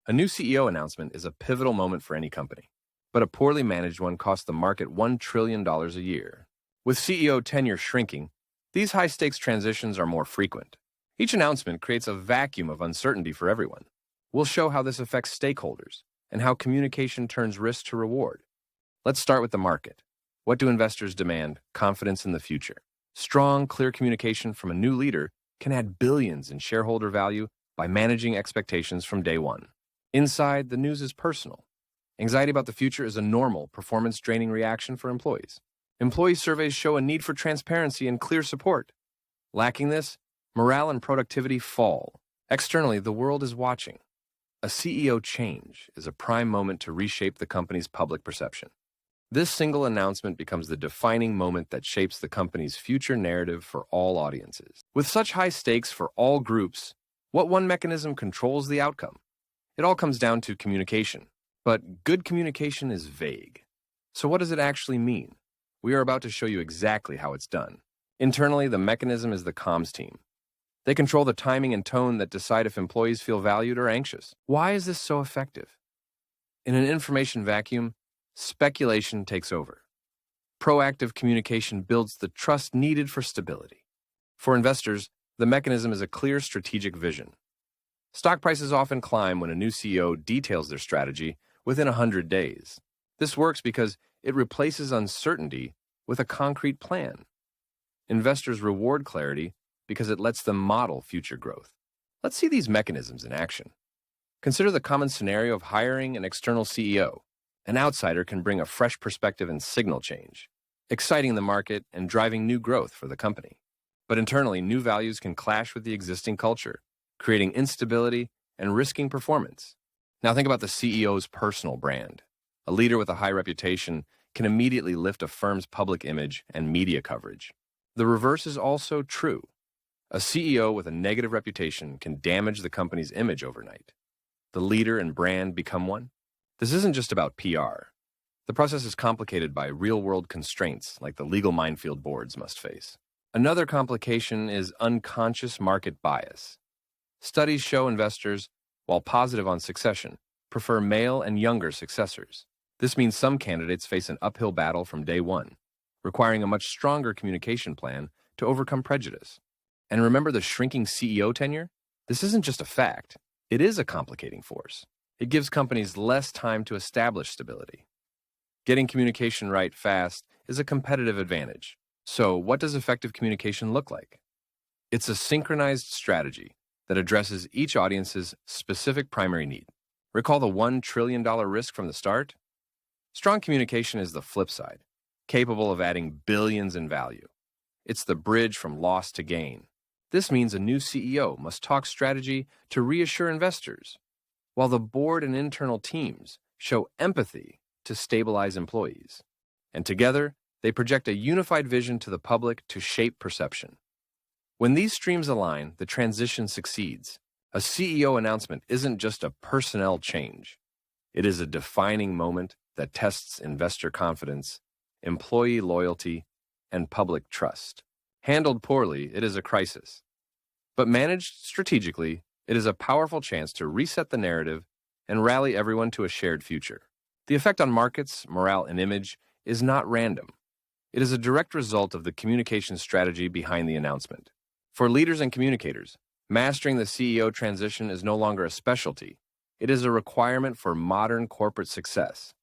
A new CEO announcement is a pivotal moment for any company, but a poorly managed one costs the market $1 trillion a year. With CEO tenure shrinking, these high-stakes transitions are more frequent. Each announcement creates a vacuum of uncertainty for everyone. We'll show how this affects stakeholders and how communication turns risk to reward. Let's start with the market. What do investors demand? Confidence in the future. Strong, clear communication from a new leader can add billions in shareholder value by managing expectations from day one. Inside, the news is personal. Anxiety about the future is a normal, performance-draining reaction for employees. Employee surveys show a need for transparency and clear support. Lacking this, morale and productivity fall. Externally, the world is watching. A CEO change is a prime moment to reshape the company's public perception. This single announcement becomes the defining moment that shapes the company's future narrative for all audiences. With such high stakes for all groups, what one mechanism controls the outcome? It all comes down to communication. But good communication is vague. So what does it actually mean? We are about to show you exactly how it's done. Internally, the mechanism is the comms team. They control the timing and tone that decide if employees feel valued or anxious. Why is this so effective? In an information vacuum, speculation takes over. Proactive communication builds the trust needed for stability. For investors, the mechanism is a clear strategic vision. Stock prices often climb when a new CEO details their strategy within 100 days. This works because it replaces uncertainty with a concrete plan. Investors reward clarity because it lets them model future growth. Let's see these mechanisms in action. Consider the common scenario of hiring an external CEO. An outsider can bring a fresh perspective and signal change, exciting the market and driving new growth for the company. But internally, new values can clash with the existing culture, creating instability and risking performance. Now think about the CEO's personal brand. A leader with a high reputation can immediately lift a firm's public image and media coverage. The reverse is also true. A CEO with a negative reputation can damage the company's image overnight. The leader and brand become one. This isn't just about PR. The process is complicated by real-world constraints like the legal minefield boards must face. Another complication is unconscious market bias. Studies show investors, while positive on succession, prefer male and younger successors. This means some candidates face an uphill battle from day one, requiring a much stronger communication plan to overcome prejudice. And remember the shrinking CEO tenure? This isn't just a fact. It is a complicating force. It gives companies less time to establish stability. Getting communication right fast is a competitive advantage. So, what does effective communication look like? It's a synchronized strategy that addresses each audience's specific primary need. Recall the $1 trillion risk from the start? Strong communication is the flip side, capable of adding billions in value. It's the bridge from loss to gain. This means a new CEO must talk strategy to reassure investors, while the board and internal teams show empathy to stabilize employees. And together, they project a unified vision to the public to shape perception. When these streams align, the transition succeeds. A CEO announcement isn't just a personnel change. It is a defining moment that tests investor confidence, employee loyalty, and public trust. Handled poorly, it is a crisis. But managed strategically, it is a powerful chance to reset the narrative and rally everyone to a shared future. The effect on markets, morale, and image is not random. It is a direct result of the communication strategy behind the announcement. For leaders and communicators, mastering the CEO transition is no longer a specialty. It is a requirement for modern corporate success.